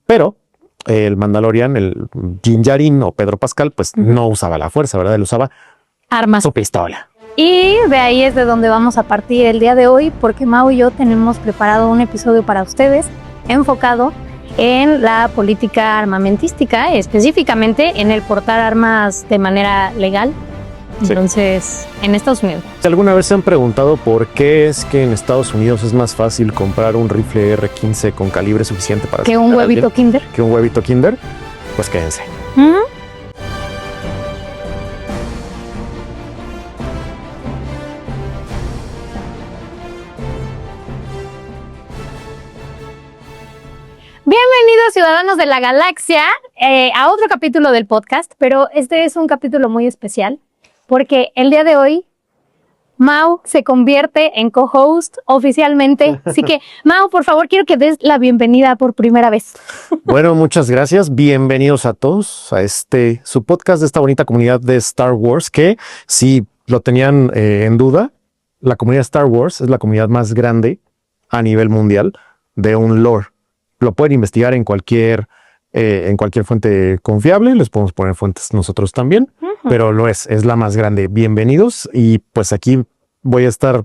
Pero el Mandalorian, el Din Djarin o Pedro Pascal, pues no usaba la fuerza, ¿verdad? Él usaba armas. Su pistola. Y de ahí es de donde vamos a partir el día de hoy, porque Mau y yo tenemos preparado un episodio para ustedes enfocado en la política armamentística, específicamente en el portar armas de manera legal. Entonces, en Estados Unidos. ¿Alguna vez se han preguntado por qué es que en Estados Unidos es más fácil comprar un rifle R-15 con calibre suficiente para... ¿Que un huevito Kinder? ¿Que un huevito Kinder? Pues quédense. Bienvenidos ciudadanos de la galaxia a otro capítulo del podcast, pero este es un capítulo muy especial porque el día de hoy Mau se convierte en co-host oficialmente. Así que, Mau, por favor, quiero que des la bienvenida por primera vez. Bueno, muchas gracias. Bienvenidos a todos a su podcast de esta bonita comunidad de Star Wars, que si lo tenían en duda, la comunidad Star Wars es la comunidad más grande a nivel mundial de un lore. Lo pueden investigar en cualquier fuente confiable. Les podemos poner fuentes nosotros también, pero es la más grande. Bienvenidos y pues aquí voy a estar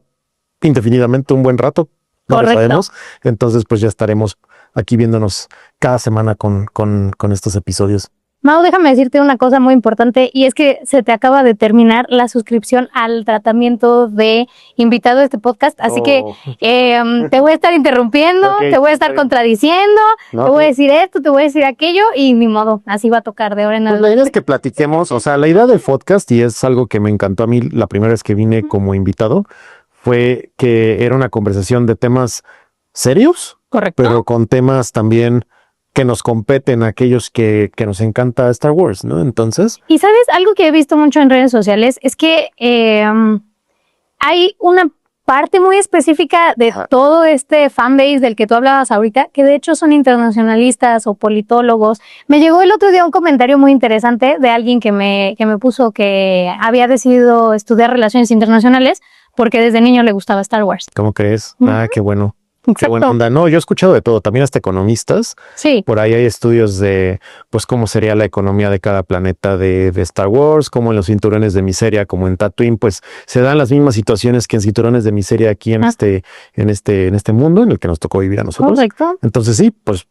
indefinidamente un buen rato. No lo sabemos. Entonces pues ya estaremos aquí viéndonos cada semana con estos episodios. Mau, déjame decirte una cosa muy importante y es que se te acaba de terminar la suscripción al tratamiento de invitado de este podcast, así que te voy a estar interrumpiendo, te voy a estar contradiciendo, te voy a decir esto, te voy a decir aquello y ni modo, así va a tocar de ahora en adelante. La idea es que platiquemos, o sea, la idea del podcast, y es algo que me encantó a mí la primera vez que vine como invitado, fue que era una conversación de temas serios, correcto, pero con temas también que nos competen a aquellos que nos encanta Star Wars, ¿no? Entonces... Y ¿sabes? Algo que he visto mucho en redes sociales es que hay una parte muy específica de todo este fanbase del que tú hablabas ahorita, que de hecho son internacionalistas o politólogos. Me llegó el otro día un comentario muy interesante de alguien que me puso que había decidido estudiar relaciones internacionales porque desde niño le gustaba Star Wars. ¿Cómo crees? Qué bueno. Exacto. Qué buena onda. No, yo he escuchado de todo, también hasta economistas. Sí. Por ahí hay estudios de, pues, cómo sería la economía de cada planeta de Star Wars, como en los cinturones de miseria, como en Tatooine, pues se dan las mismas situaciones que en cinturones de miseria aquí en este mundo en el que nos tocó vivir a nosotros. Correcto. Entonces sí, pues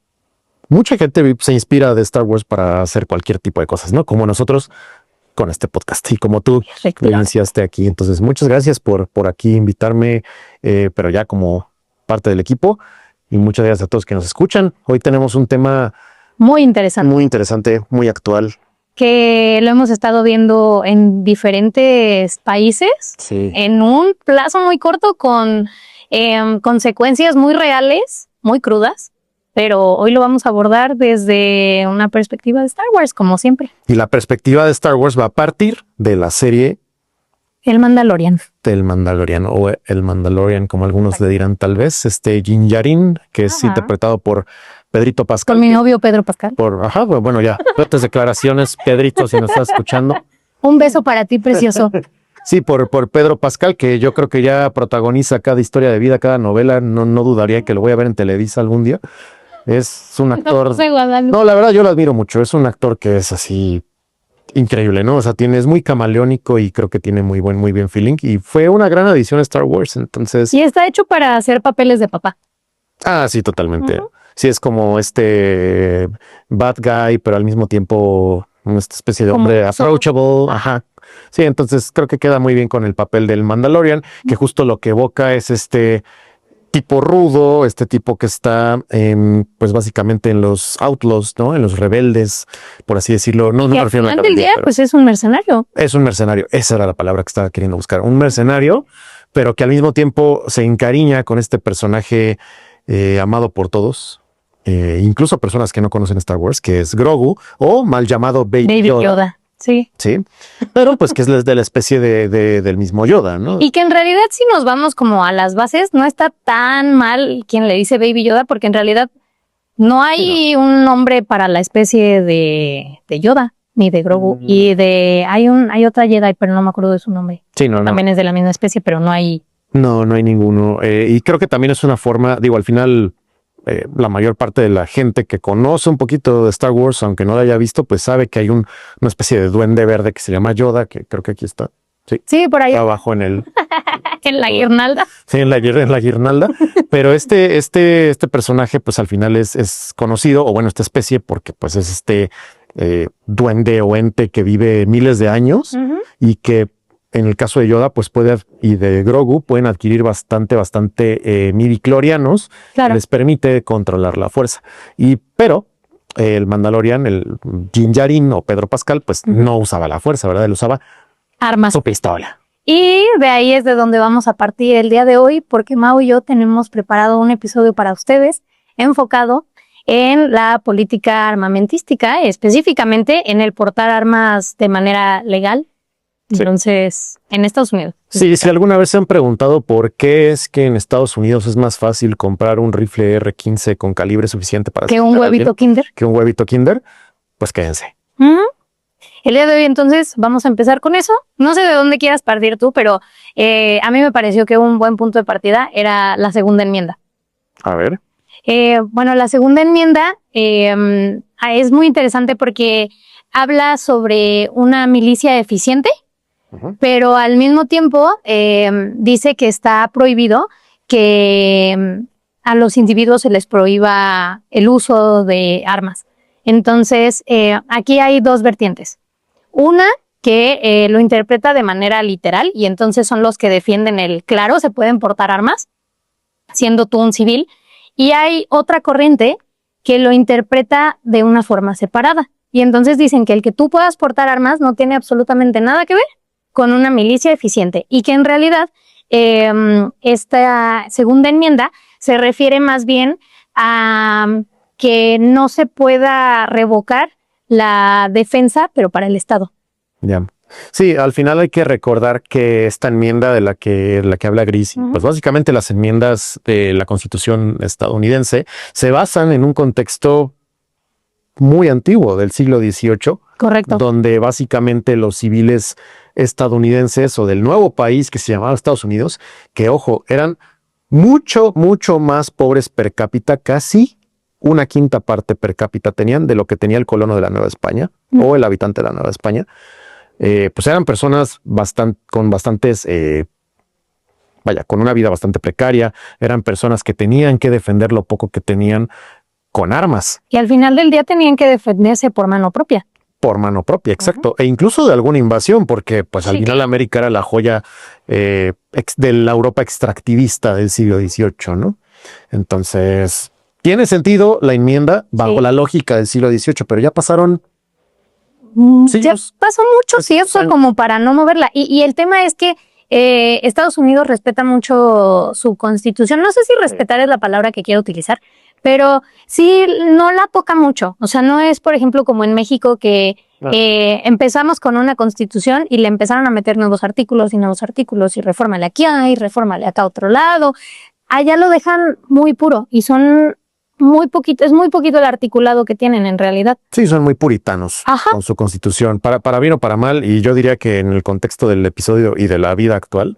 mucha gente se inspira de Star Wars para hacer cualquier tipo de cosas, ¿no? Como nosotros con este podcast y como tú lo iniciaste aquí. Entonces, muchas gracias por aquí invitarme, pero ya como parte del equipo, y muchas gracias a todos que nos escuchan. Hoy tenemos un tema muy interesante, muy actual, que lo hemos estado viendo en diferentes países, en un plazo muy corto, con consecuencias muy reales, muy crudas, pero hoy lo vamos a abordar desde una perspectiva de Star Wars, como siempre. Y la perspectiva de Star Wars va a partir de la serie El Mandalorian. Del Mandalorian, o el Mandalorian, como algunos le dirán tal vez, Din Djarin, que es interpretado por Pedrito Pascal. Con mi novio Pedro Pascal. Bueno, ya, fuertes declaraciones, Pedrito, si nos estás escuchando. Un beso para ti, precioso. Sí, por Pedro Pascal, que yo creo que ya protagoniza cada historia de vida, cada novela. No dudaría que lo voy a ver en Televisa algún día. Es un actor... No, la verdad yo lo admiro mucho. Es un actor que es así... increíble, ¿no? O sea, es muy camaleónico y creo que tiene muy bien feeling, y fue una gran adición a Star Wars, entonces... Y está hecho para hacer papeles de papá. Ah, sí, totalmente. Sí, es como bad guy, pero al mismo tiempo una especie de hombre approachable. Ajá. Sí, entonces creo que queda muy bien con el papel del Mandalorian, que justo lo que evoca es tipo rudo, tipo que está, pues básicamente en los outlaws, ¿no? En los rebeldes, por así decirlo. No me refiero a la día, pues es un mercenario. Es un mercenario. Esa era la palabra que estaba queriendo buscar. Un mercenario, pero que al mismo tiempo se encariña con este personaje amado por todos, incluso personas que no conocen Star Wars, que es Grogu, o mal llamado Baby Yoda. Sí. Pero pues que es de la especie del mismo Yoda, ¿no? Y que en realidad, si nos vamos como a las bases, no está tan mal quien le dice Baby Yoda, porque en realidad no hay un nombre para la especie de Yoda, ni de Grogu. Y hay otra Jedi, pero no me acuerdo de su nombre. Sí, no. También es de la misma especie, pero no hay... No hay ninguno. Y creo que también es una forma, digo, al final... la mayor parte de la gente que conoce un poquito de Star Wars, aunque no la haya visto, pues sabe que hay una especie de duende verde que se llama Yoda, que creo que aquí está. Sí, por ahí. Abajo en el... En la guirnalda. Sí, en la guirnalda. Pero este personaje, pues al final es conocido, o bueno, esta especie, porque pues es duende o ente que vive miles de años y que en el caso de Yoda, pues y de Grogu, pueden adquirir bastante midichlorianos. Claro. Les permite controlar la fuerza. Pero el Mandalorian, el Din Djarin o Pedro Pascal, pues no usaba la fuerza, ¿verdad? Él usaba armas. Su pistola. Y de ahí es de donde vamos a partir el día de hoy, porque Mau y yo tenemos preparado un episodio para ustedes enfocado en la política armamentística, específicamente en el portar armas de manera legal. Sí. Entonces, en Estados Unidos. Sí, si alguna vez se han preguntado por qué es que en Estados Unidos es más fácil comprar un rifle R-15 con calibre suficiente para... Que un huevito Kinder. Que un huevito Kinder, pues quédense. El día de hoy, entonces, vamos a empezar con eso. No sé de dónde quieras partir tú, pero a mí me pareció que un buen punto de partida era la segunda enmienda. A ver. Bueno, la segunda enmienda es muy interesante porque habla sobre una milicia eficiente, pero al mismo tiempo dice que está prohibido que a los individuos se les prohíba el uso de armas. Entonces, aquí hay dos vertientes. Una que lo interpreta de manera literal y entonces son los que defienden claro, se pueden portar armas, siendo tú un civil. Y hay otra corriente que lo interpreta de una forma separada. Y entonces dicen que el que tú puedas portar armas no tiene absolutamente nada que ver con una milicia eficiente. Y que en realidad esta segunda enmienda se refiere más bien a que no se pueda revocar la defensa, pero para el Estado. Ya. Sí, al final hay que recordar que esta enmienda de la que habla Gris, pues básicamente las enmiendas de la Constitución estadounidense se basan en un contexto muy antiguo del siglo XVIII. Correcto. Donde básicamente los civiles estadounidenses o del nuevo país que se llamaba Estados Unidos, que ojo, eran mucho más pobres per cápita, casi una quinta parte per cápita tenían de lo que tenía el colono de la Nueva España o el habitante de la Nueva España. Pues eran personas con una vida bastante precaria, eran personas que tenían que defender lo poco que tenían con armas. Y al final del día tenían que defenderse por mano propia. Por mano propia, exacto. E incluso de alguna invasión, porque pues al final América era la joya de la Europa extractivista del siglo XVIII, ¿no? Entonces, tiene sentido la enmienda bajo la lógica del siglo XVIII, pero ya pasaron... ya pasó mucho tiempo como para no moverla. Y el tema es que Estados Unidos respeta mucho su constitución. No sé si respetar es la palabra que quiero utilizar, pero sí no la toca mucho. O sea, no es, por ejemplo, como en México que empezamos con una constitución y le empezaron a meter nuevos artículos y refórmale aquí y refórmale acá a otro lado. Allá lo dejan muy puro y son es muy poquito el articulado que tienen en realidad. Sí, son muy puritanos con su constitución, para bien o para mal, y yo diría que en el contexto del episodio y de la vida actual,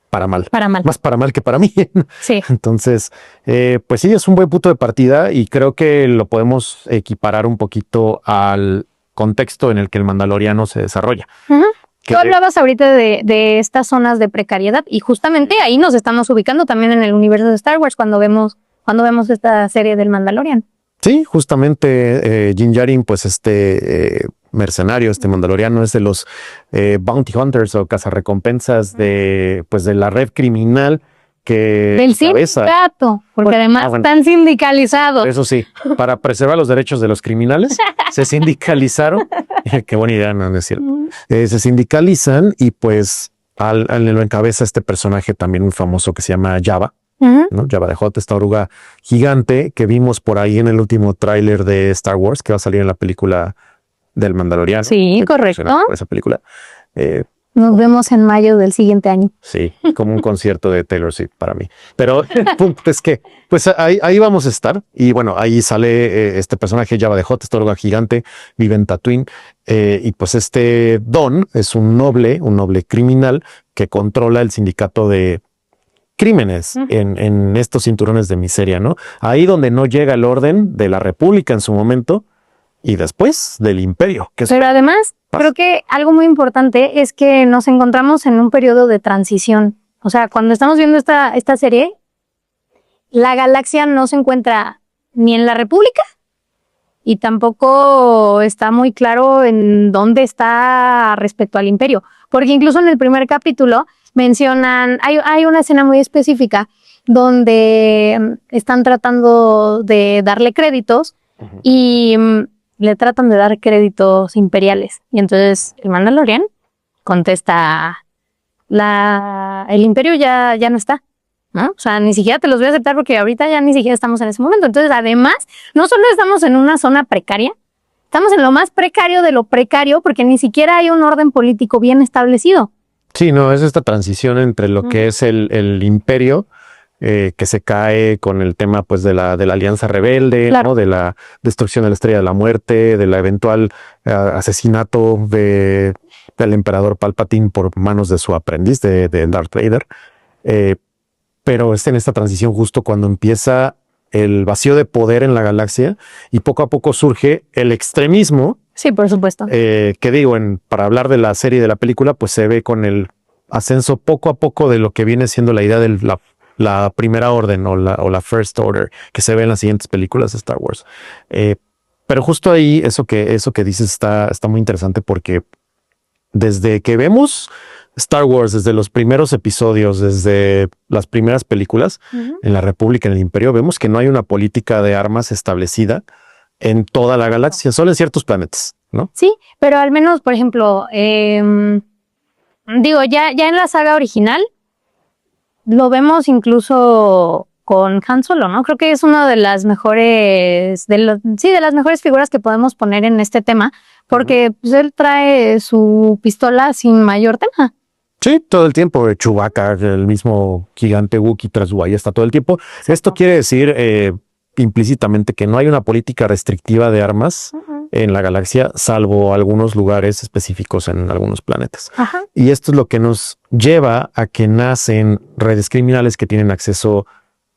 para mal. Para mal. Más para mal que para mí. Sí. Entonces, pues sí, es un buen punto de partida y creo que lo podemos equiparar un poquito al contexto en el que el Mandaloriano se desarrolla. Tú hablabas ahorita de estas zonas de precariedad y justamente ahí nos estamos ubicando también en el universo de Star Wars cuando vemos esta serie del Mandalorian. Sí, justamente Din Djarin, pues mercenario, mandaloriano, es de los bounty hunters o cazarrecompensas de la red criminal que del sindicato, porque además están sindicalizados. Eso sí, para preservar los derechos de los criminales, se sindicalizaron. Qué buena idea, no es cierto. Se sindicalizan y pues lo encabeza este personaje también muy famoso que se llama Jabba. ¿No? Jabba the Hutt, esta oruga gigante que vimos por ahí en el último tráiler de Star Wars que va a salir en la película del Mandaloriano. Sí, correcto. Esa película. Nos vemos en mayo del siguiente año. Sí, como un concierto de Taylor Swift para mí. Pero el punto es que pues ahí vamos a estar. Y bueno, ahí sale este personaje Jabba the Hutt, esta oruga gigante, vive en Tatooine. Y pues Don es un noble criminal que controla el sindicato crímenes en estos cinturones de miseria, ¿no? Ahí donde no llega el orden de la República en su momento y después del Imperio. Pero además, creo que algo muy importante es que nos encontramos en un periodo de transición. O sea, cuando estamos viendo esta serie, la galaxia no se encuentra ni en la República y tampoco está muy claro en dónde está respecto al Imperio. Porque incluso en el primer capítulo mencionan, hay una escena muy específica donde están tratando de darle créditos y le tratan de dar créditos imperiales. Y entonces el Mandalorian contesta, el Imperio ya no está, ¿no? O sea, ni siquiera te los voy a aceptar porque ahorita ya ni siquiera estamos en ese momento. Entonces, además, no solo estamos en una zona precaria, estamos en lo más precario de lo precario porque ni siquiera hay un orden político bien establecido. Sí, no, es esta transición entre lo que es el Imperio, que se cae con el tema pues de la Alianza Rebelde, Claro. ¿no? De la destrucción de la Estrella de la Muerte, de la eventual asesinato del emperador Palpatine por manos de su aprendiz, de Darth Vader. Pero es en esta transición justo cuando empieza el vacío de poder en la galaxia y poco a poco surge el extremismo. Sí, por supuesto. Que digo, para hablar de la serie y de la película, pues se ve con el ascenso poco a poco de lo que viene siendo la idea de la primera orden o la First Order, que se ve en las siguientes películas de Star Wars. Pero justo ahí, eso que dices está muy interesante porque desde que vemos Star Wars, desde los primeros episodios, desde las primeras películas, en la República, en el Imperio, vemos que no hay una política de armas establecida en toda la galaxia, solo en ciertos planetas, ¿no? Sí, pero al menos, por ejemplo, digo, ya en la saga original lo vemos incluso con Han Solo, ¿no? Creo que es una de las mejores, de las mejores figuras que podemos poner en este tema, porque pues, él trae su pistola sin mayor tema. Sí, todo el tiempo. Chewbacca, el mismo gigante Wookiee tras su ballesta todo el tiempo. Esto quiere decir implícitamente que no hay una política restrictiva de armas en la galaxia, salvo algunos lugares específicos en algunos planetas. Ajá. Y esto es lo que nos lleva a que nacen redes criminales que tienen acceso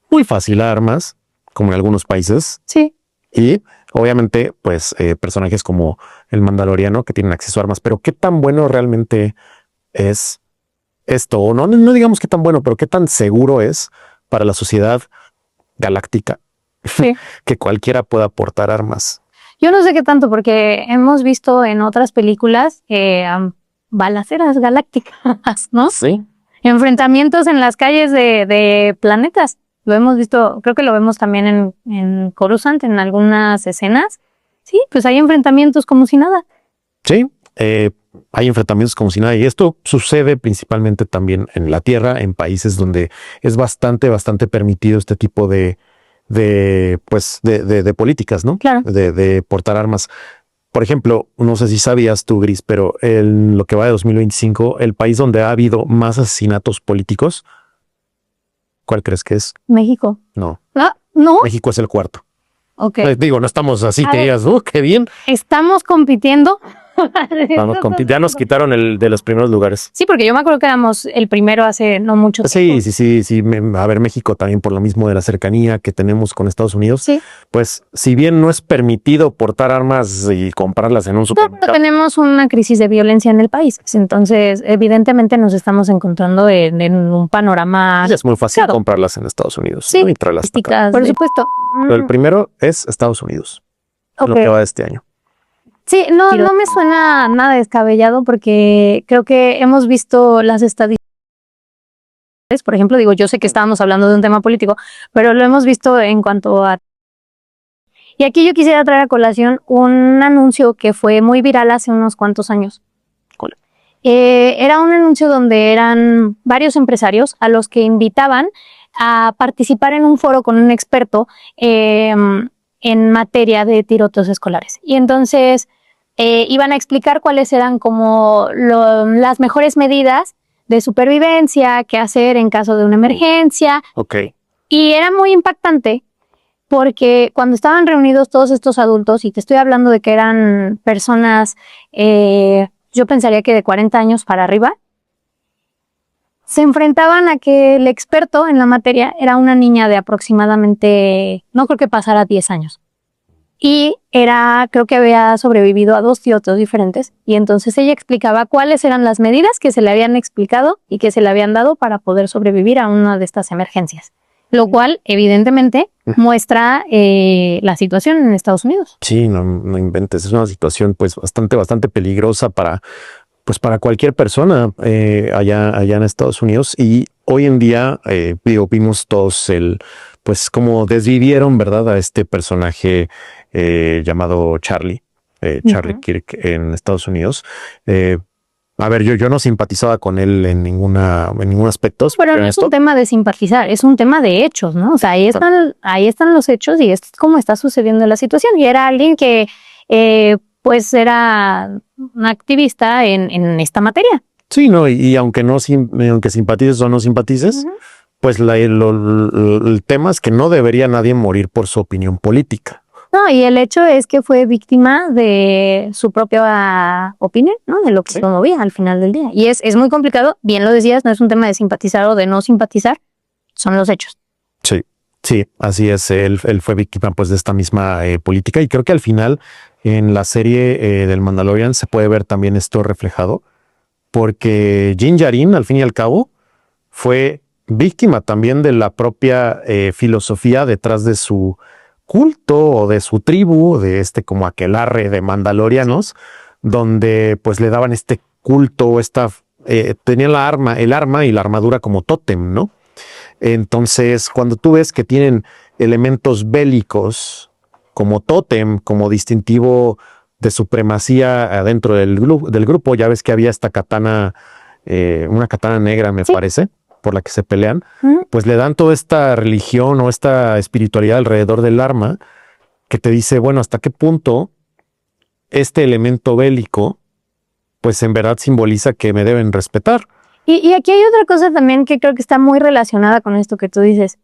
muy fácil a armas, como en algunos países. Sí. Y obviamente, pues, personajes como el Mandaloriano que tienen acceso a armas. Pero ¿qué tan bueno realmente es esto? O no digamos qué tan bueno, pero qué tan seguro es para la sociedad galáctica Sí. que cualquiera pueda portar armas. Yo no sé qué tanto, porque hemos visto en otras películas balaceras galácticas, ¿no? Sí. Enfrentamientos en las calles de planetas. Lo hemos visto, creo que lo vemos también en Coruscant, en algunas escenas. Sí, pues hay enfrentamientos como si nada. Sí, hay enfrentamientos como si nada. Y esto sucede principalmente también en la Tierra, en países donde es bastante permitido este tipo de políticas, ¿no? Claro. De portar armas. Por ejemplo, no sé si sabías tú, Gris, pero en lo que va de 2025, el país donde ha habido más asesinatos políticos, ¿cuál crees que es? México. No. Ah, ¿no? México es el cuarto. Ok. Digo, no estamos así A que ver. digas, qué bien. Estamos compitiendo. Ya nos quitaron el de los primeros lugares. Sí, porque yo me acuerdo que éramos el primero hace no mucho tiempo. Sí. A ver, México también por lo mismo de la cercanía que tenemos con Estados Unidos. Sí. Pues si bien no es permitido portar armas y comprarlas en un Pero supermercado. tenemos una crisis de violencia en el país. Entonces, evidentemente nos estamos encontrando en un panorama. Es muy fácil Claro. comprarlas en Estados Unidos. Sí, ¿no? Y traerlas para acá. Por supuesto. Pero el primero es Estados Unidos. Ok. Lo que va de este año. Sí, no me suena nada descabellado porque creo que hemos visto las estadísticas. Por ejemplo, digo, yo sé que estábamos hablando de un tema político, pero lo hemos visto en cuanto a... Y aquí yo quisiera traer a colación un anuncio que fue muy viral hace unos cuantos años. ¿Cuál? Era un anuncio donde eran varios empresarios a los que invitaban a participar en un foro con un experto en materia de tiroteos escolares. Y entonces iban a explicar cuáles eran como las mejores medidas de supervivencia, qué hacer en caso de una emergencia. Ok. Y era muy impactante porque cuando estaban reunidos todos estos adultos, y te estoy hablando de que eran personas, yo pensaría que de 40 años para arriba, se enfrentaban a que el experto en la materia era una niña de aproximadamente, no creo que pasara 10 años. Y creo que había sobrevivido a 2 tiroteos diferentes. Y entonces ella explicaba cuáles eran las medidas que se le habían explicado y que se le habían dado para poder sobrevivir a una de estas emergencias. Lo cual, evidentemente, muestra la situación en Estados Unidos. Sí, no inventes. Es una situación pues bastante peligrosa para cualquier persona allá en Estados Unidos. Y hoy en día, vimos todos pues como desvivieron, ¿verdad? A este personaje llamado Charlie Kirk en Estados Unidos. A ver, yo no simpatizaba con él en ningún aspecto. Pero no es un tema de simpatizar, es un tema de hechos, ¿no? O sea, ahí están los hechos y es como está sucediendo la situación. Y era alguien que, pues, era un activista en esta materia. Sí, no, y aunque simpatices o no simpatices, pues el tema es que no debería nadie morir por su opinión política. No, y el hecho es que fue víctima de su propia opinión, ¿no? De lo que lo movía al final del día. Y es muy complicado, bien lo decías, no es un tema de simpatizar o de no simpatizar, son los hechos. Sí, así es. Él fue víctima pues de esta misma política, y creo que al final en la serie del Mandalorian se puede ver también esto reflejado, porque Din Djarin al fin y al cabo fue víctima también de la propia filosofía detrás de su culto o de su tribu, de como aquelarre de mandalorianos, donde pues le daban este culto, tenían el arma y la armadura como tótem, ¿no? Entonces, cuando tú ves que tienen elementos bélicos como tótem, como distintivo de supremacía dentro del grupo, ya ves que había esta katana, una katana negra, me parece, por la que se pelean, pues le dan toda esta religión o esta espiritualidad alrededor del arma, que te dice, bueno, hasta qué punto este elemento bélico, pues en verdad simboliza que me deben respetar. Y aquí hay otra cosa también que creo que está muy relacionada con esto que tú dices.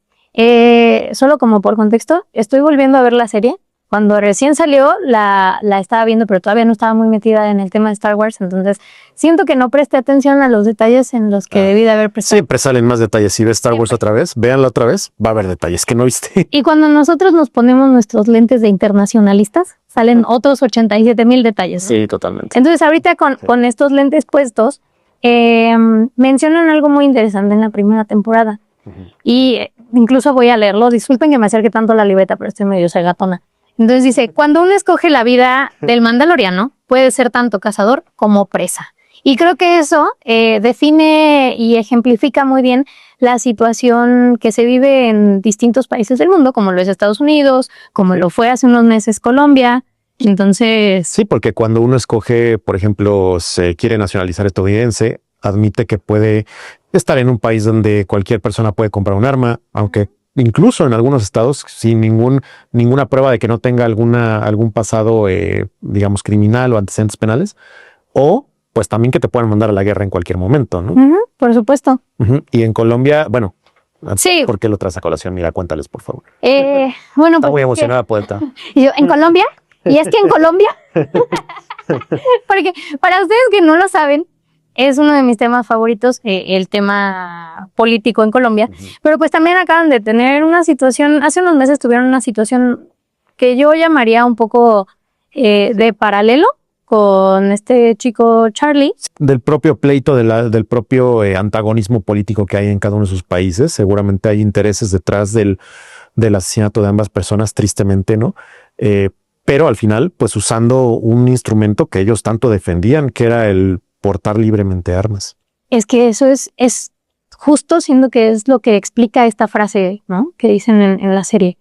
Solo como por contexto, estoy volviendo a ver la serie. Cuando recién salió, la estaba viendo, pero todavía no estaba muy metida en el tema de Star Wars. Entonces, siento que no presté atención a los detalles en los que debí de haber prestado. Siempre salen más detalles. Si ves Star Wars otra vez, véanla otra vez, va a haber detalles que no viste. Y cuando nosotros nos ponemos nuestros lentes de internacionalistas, salen otros 87,000 detalles. Sí, totalmente. Entonces, ahorita con estos lentes puestos, mencionan algo muy interesante en la primera temporada. Y incluso voy a leerlo. Disculpen que me acerque tanto a la libreta, pero estoy medio cegatona. Entonces dice, cuando uno escoge la vida del mandaloriano, puede ser tanto cazador como presa. Y creo que eso define y ejemplifica muy bien la situación que se vive en distintos países del mundo, como lo es Estados Unidos, como lo fue hace unos meses Colombia. Entonces... Sí, porque cuando uno escoge, por ejemplo, se quiere nacionalizar estadounidense, admite que puede estar en un país donde cualquier persona puede comprar un arma, aunque incluso en algunos estados sin ninguna prueba de que no tenga algún pasado, digamos, criminal o antecedentes penales, o pues también que te puedan mandar a la guerra en cualquier momento, ¿no? Por supuesto. Y en Colombia, bueno, sí. ¿Por qué lo traes a colación? Mira, cuéntales, por favor. Bueno, está muy emocionada, Poeta. Y yo, ¿en Colombia? Y es que en Colombia, porque para ustedes que no lo saben, es uno de mis temas favoritos, el tema político en Colombia, pero pues también acaban de tener una situación, hace unos meses tuvieron una situación que yo llamaría un poco de paralelo con este chico Charlie. Del propio pleito, del propio antagonismo político que hay en cada uno de sus países. Seguramente hay intereses detrás del asesinato de ambas personas, tristemente, ¿no? Pero al final, pues usando un instrumento que ellos tanto defendían, que era el portar libremente armas. Es que eso es justo, siendo que es lo que explica esta frase, ¿no? Que dicen en la serie.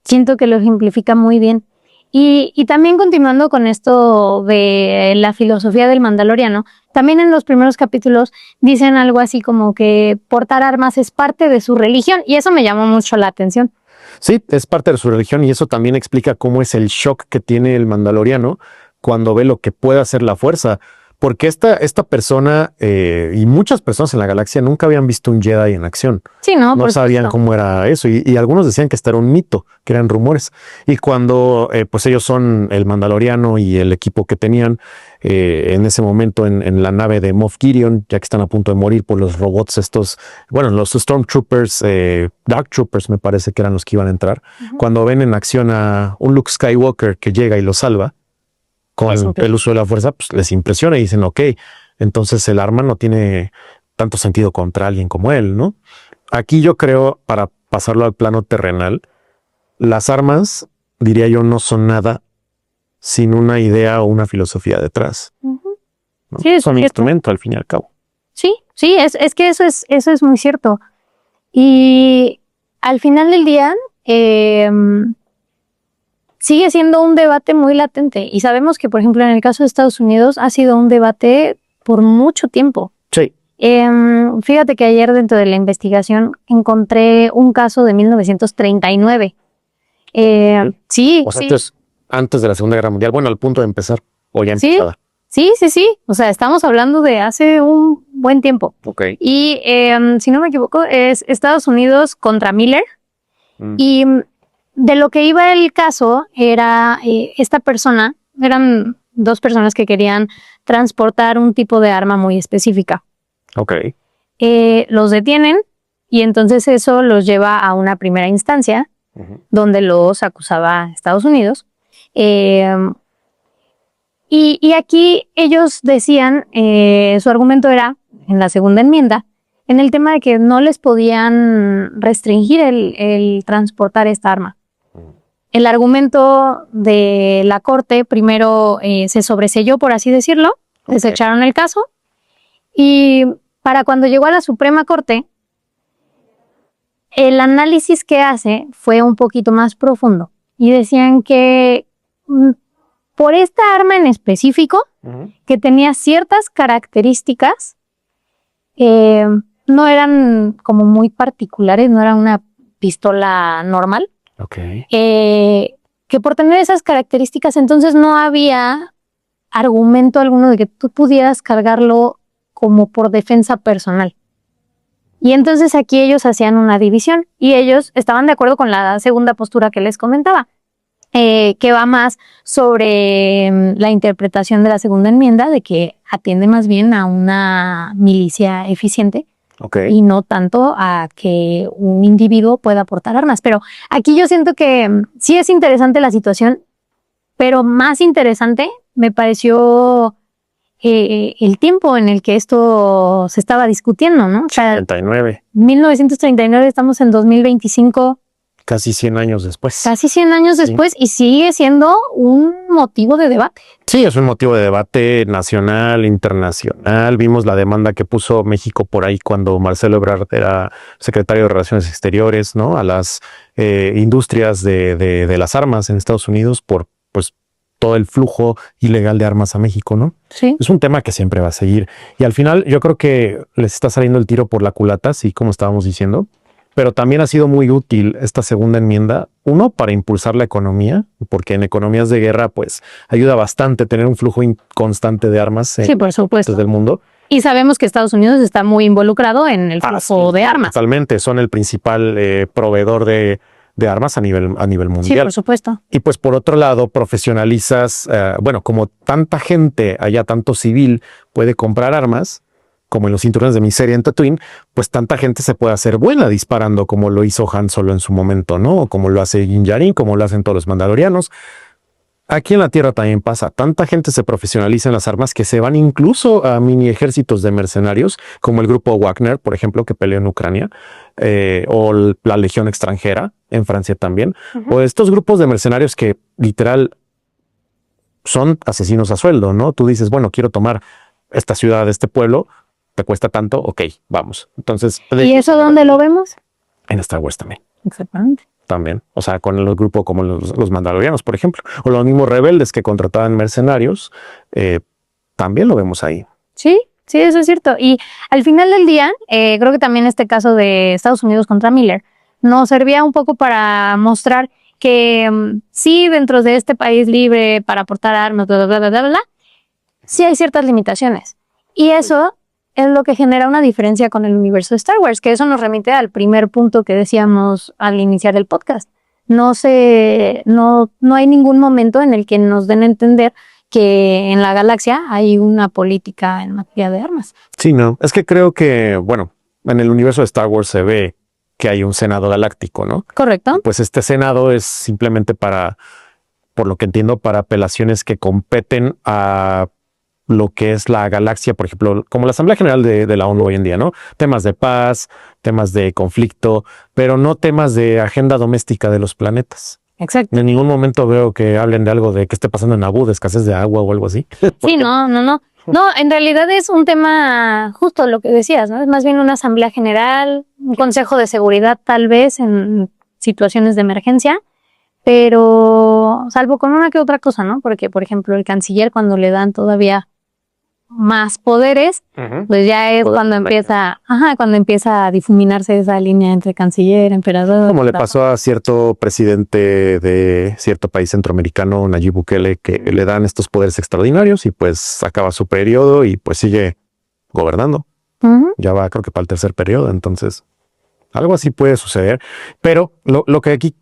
Siento que lo ejemplifica muy bien. Y también continuando con esto de la filosofía del mandaloriano, también en los primeros capítulos dicen algo así como que portar armas es parte de su religión, y eso me llamó mucho la atención. Sí, es parte de su religión, y eso también explica cómo es el shock que tiene el mandaloriano cuando ve lo que puede hacer la fuerza. porque esta persona y muchas personas en la galaxia nunca habían visto un Jedi en acción. Sí, ¿no? No Por sabían supuesto. cómo era eso y algunos decían que esto era un mito, que eran rumores. Y cuando pues ellos son el Mandaloriano y el equipo que tenían en ese momento en la nave de Moff Gideon, ya que están a punto de morir por los robots estos, bueno, los Stormtroopers, Dark Troopers me parece que eran los que iban a entrar. Cuando ven en acción a un Luke Skywalker que llega y lo salva con el uso de la fuerza, pues les impresiona y dicen, ok, entonces el arma no tiene tanto sentido contra alguien como él, ¿no? Aquí yo creo, para pasarlo al plano terrenal, las armas, diría yo, no son nada sin una idea o una filosofía detrás, Ujú. ¿no? Sí, es Son un cierto. instrumento al fin y al cabo. Sí, sí, es que eso es muy cierto. Y al final del día, sigue siendo un debate muy latente. Y sabemos que, por ejemplo, en el caso de Estados Unidos ha sido un debate por mucho tiempo. Sí. Fíjate que ayer dentro de la investigación encontré un caso de 1939. Sí, O sea, sí. esto es antes de la Segunda Guerra Mundial, bueno, al punto de empezar, o ya Sí. empezada. Sí. O sea, estamos hablando de hace un buen tiempo. Ok. Y si no me equivoco, es Estados Unidos contra Miller. Y de lo que iba el caso era esta persona, eran dos personas que querían transportar un tipo de arma muy específica. Ok. Los detienen y entonces eso los lleva a una primera instancia donde los acusaba Estados Unidos. Y aquí ellos decían, su argumento era, en la segunda enmienda, en el tema de que no les podían restringir el transportar esta arma. El argumento de la corte primero se sobreseyó, por así decirlo, desecharon el caso, y para cuando llegó a la Suprema Corte, el análisis que hace fue un poquito más profundo y decían que por esta arma en específico, que tenía ciertas características, no eran como muy particulares, no era una pistola normal. Ok. Que por tener esas características, entonces no había argumento alguno de que tú pudieras cargarlo como por defensa personal. Y entonces aquí ellos hacían una división y ellos estaban de acuerdo con la segunda postura que les comentaba, que va más sobre la interpretación de la segunda enmienda, de que atiende más bien a una milicia eficiente. Okay. Y no tanto a que un individuo pueda portar armas. Pero aquí yo siento que sí es interesante la situación, pero más interesante me pareció el tiempo en el que esto se estaba discutiendo, ¿no? O sea, 39. 1939, estamos en 2025. Casi 100 años después. Casi 100 años después y sigue siendo un motivo de debate. Sí, es un motivo de debate nacional, internacional. Vimos la demanda que puso México por ahí cuando Marcelo Ebrard era secretario de Relaciones Exteriores, ¿no? A las industrias de las armas en Estados Unidos por, pues, todo el flujo ilegal de armas a México, ¿no? Sí. Es un tema que siempre va a seguir. Y al final yo creo que les está saliendo el tiro por la culata, así como estábamos diciendo. Pero también ha sido muy útil esta segunda enmienda, uno, para impulsar la economía, porque en economías de guerra, pues, ayuda bastante tener un flujo constante de armas sí, por supuesto, del mundo. Y sabemos que Estados Unidos está muy involucrado en el flujo de armas. Totalmente, son el principal proveedor de armas a nivel mundial. Sí, por supuesto. Y pues por otro lado, profesionalizas, bueno, como tanta gente allá, tanto civil, puede comprar armas, como en los cinturones de miseria en Tatooine, pues tanta gente se puede hacer buena disparando como lo hizo Han Solo en su momento, ¿no? O como lo hace Din Djarin, como lo hacen todos los mandalorianos. Aquí en la Tierra también pasa. Tanta gente se profesionaliza en las armas que se van incluso a mini ejércitos de mercenarios, como el grupo Wagner, por ejemplo, que peleó en Ucrania, o la Legión Extranjera en Francia también, o estos grupos de mercenarios que literal son asesinos a sueldo, ¿no? Tú dices, bueno, quiero tomar esta ciudad, este pueblo, te cuesta tanto, ok, vamos. Entonces, ¿y eso dónde lo vemos? En Star Wars también. Exactamente. También, o sea, con el grupo como los mandalorianos, por ejemplo, o los mismos rebeldes que contrataban mercenarios, también lo vemos ahí. Sí, sí, eso es cierto. Y al final del día, creo que también este caso de Estados Unidos contra Miller nos servía un poco para mostrar que sí, dentro de este país libre para portar armas, bla, bla, bla, bla, bla, sí hay ciertas limitaciones. Y eso es lo que genera una diferencia con el universo de Star Wars, que eso nos remite al primer punto que decíamos al iniciar el podcast. No hay ningún momento en el que nos den a entender que en la galaxia hay una política en materia de armas. Sí, no. Es que creo que, bueno, en el universo de Star Wars se ve que hay un senado galáctico, ¿no? Correcto. Pues este senado es simplemente por lo que entiendo, para apelaciones que competen a lo que es la galaxia, por ejemplo, como la Asamblea General de la ONU hoy en día, ¿no? Temas de paz, temas de conflicto, pero no temas de agenda doméstica de los planetas. Exacto. En ningún momento veo que hablen de algo de que esté pasando en Naboo, de escasez de agua o algo así. Sí, no. No, en realidad es un tema justo lo que decías, ¿no? Es más bien una asamblea general, un consejo de seguridad tal vez en situaciones de emergencia, pero salvo con una que otra cosa, ¿no? Porque, por ejemplo, el canciller cuando le dan todavía más poderes, pues ya es cuando empieza a difuminarse esa línea entre canciller, emperador. Como le pasó a cierto presidente de cierto país centroamericano, Nayib Bukele, que le dan estos poderes extraordinarios y pues acaba su periodo y pues sigue gobernando. Ya va, creo que para el tercer periodo, entonces algo así puede suceder. Pero lo que aquí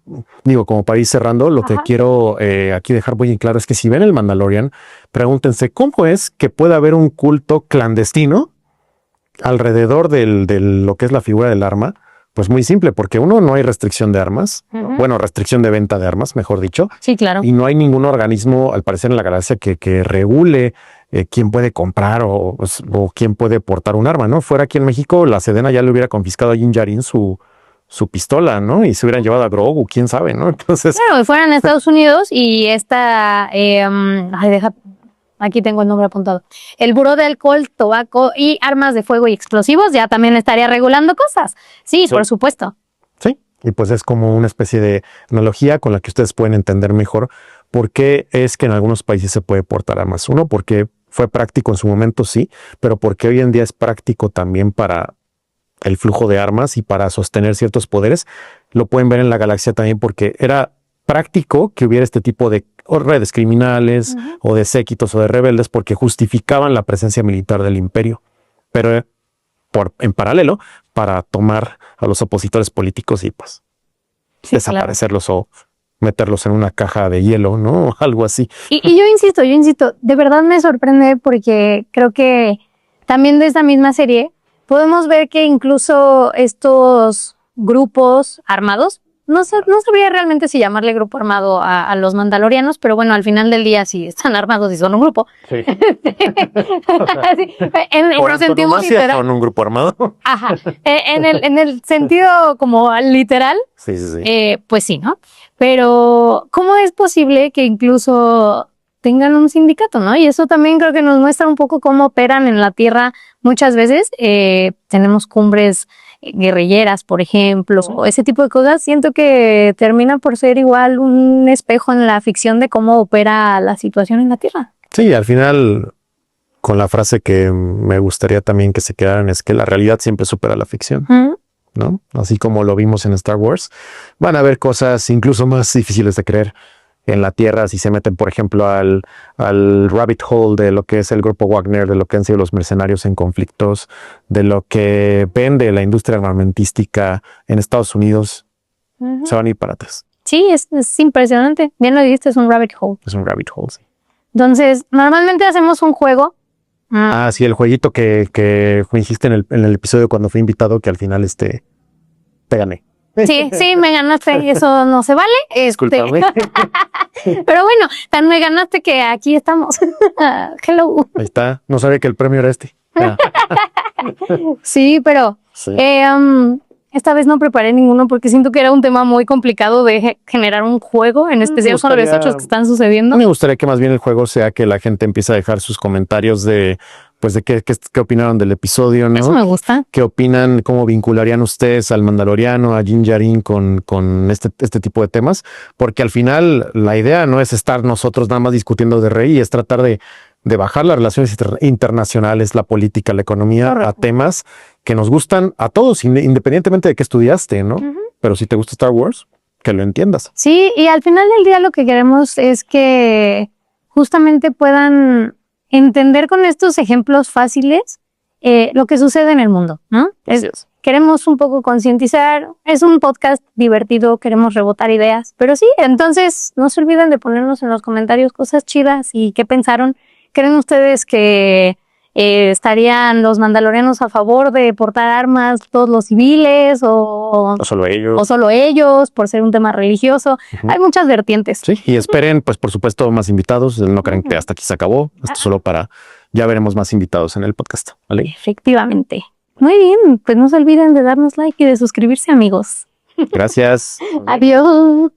digo, como para ir cerrando, lo que quiero aquí dejar muy en claro es que si ven el Mandalorian, pregúntense cómo es que puede haber un culto clandestino alrededor de lo que es la figura del arma. Pues muy simple, porque uno, no hay restricción de armas, bueno, restricción de venta de armas, mejor dicho. Sí, claro. Y no hay ningún organismo, al parecer en la galaxia, que regule quién puede comprar o quién puede portar un arma, ¿no? Fuera aquí en México, la Sedena ya le hubiera confiscado a Din Djarin su pistola, ¿no? Y se hubieran llevado a Grogu, quién sabe, ¿no? Entonces... Claro, fueran a Estados Unidos y aquí tengo el nombre apuntado. El Buró de Alcohol, Tabaco y Armas de Fuego y Explosivos ya también estaría regulando cosas. Sí, por supuesto. Sí, y pues es como una especie de analogía con la que ustedes pueden entender mejor por qué es que en algunos países se puede portar armas. Uno, porque fue práctico en su momento, sí, pero porque hoy en día es práctico también para el flujo de armas y para sostener ciertos poderes. Lo pueden ver en la galaxia también porque era práctico que hubiera este tipo de redes criminales o de séquitos o de rebeldes porque justificaban la presencia militar del imperio, pero en paralelo para tomar a los opositores políticos y pues desaparecerlos o meterlos en una caja de hielo, ¿no? Algo así. Y yo insisto, de verdad me sorprende porque creo que también de esta misma serie podemos ver que incluso estos grupos armados, no sabría realmente si llamarle grupo armado a los mandalorianos, pero bueno, al final del día sí están armados y son un grupo. Sí. Sí, en el sentido literal. Son un grupo armado. Ajá. En el sentido como literal. Sí. Pues sí, ¿no? Pero ¿cómo es posible que incluso tengan un sindicato, ¿no? Y eso también creo que nos muestra un poco cómo operan en la Tierra muchas veces. Tenemos cumbres guerrilleras, por ejemplo, o ese tipo de cosas. Siento que termina por ser igual un espejo en la ficción de cómo opera la situación en la Tierra. Sí, al final, con la frase que me gustaría también que se quedaran, es que la realidad siempre supera la ficción, ¿no? Así como lo vimos en Star Wars, van a haber cosas incluso más difíciles de creer en la Tierra si se meten, por ejemplo, al rabbit hole de lo que es el grupo Wagner, de lo que han sido los mercenarios en conflictos, de lo que vende la industria armamentística en Estados Unidos. Se van a ir para atrás. Sí, es impresionante. Bien lo dijiste, es un rabbit hole. Es un rabbit hole, sí. Entonces, normalmente hacemos un juego. Sí, el jueguito que hiciste en el episodio cuando fui invitado, que al final te gané. Sí, me ganaste y eso no se vale. Discúlpame. Pero bueno, tan me ganaste que aquí estamos. Hello. Ahí está. No sabía que el premio era este. Sí, pero sí. Esta vez no preparé ninguno porque siento que era un tema muy complicado de generar un juego, en especial con los hechos que están sucediendo. Me gustaría que más bien el juego sea que la gente empiece a dejar sus comentarios de qué opinaron del episodio, ¿no? Eso me gusta. ¿Qué opinan? ¿Cómo vincularían ustedes al Mandaloriano, a Din Djarin con este tipo de temas? Porque al final la idea no es estar nosotros nada más discutiendo de Rey, es tratar de bajar las relaciones internacionales, la política, la economía, correcto, a temas que nos gustan a todos, independientemente de qué estudiaste, ¿no? Pero si te gusta Star Wars, que lo entiendas. Sí, y al final del día lo que queremos es que justamente puedan entender con estos ejemplos fáciles lo que sucede en el mundo, ¿no? Queremos un poco concientizar, es un podcast divertido, queremos rebotar ideas, pero sí, entonces no se olviden de ponernos en los comentarios cosas chidas y qué pensaron. ¿Creen ustedes que estarían los mandalorianos a favor de portar armas todos los civiles O solo ellos. o solo ellos por ser un tema religioso? Hay muchas vertientes. Sí, y esperen, pues por supuesto, más invitados. No crean que hasta aquí se acabó. Esto solo para, ya veremos más invitados en el podcast, ¿vale? Efectivamente. Muy bien, pues no se olviden de darnos like y de suscribirse, amigos. Gracias. Adiós.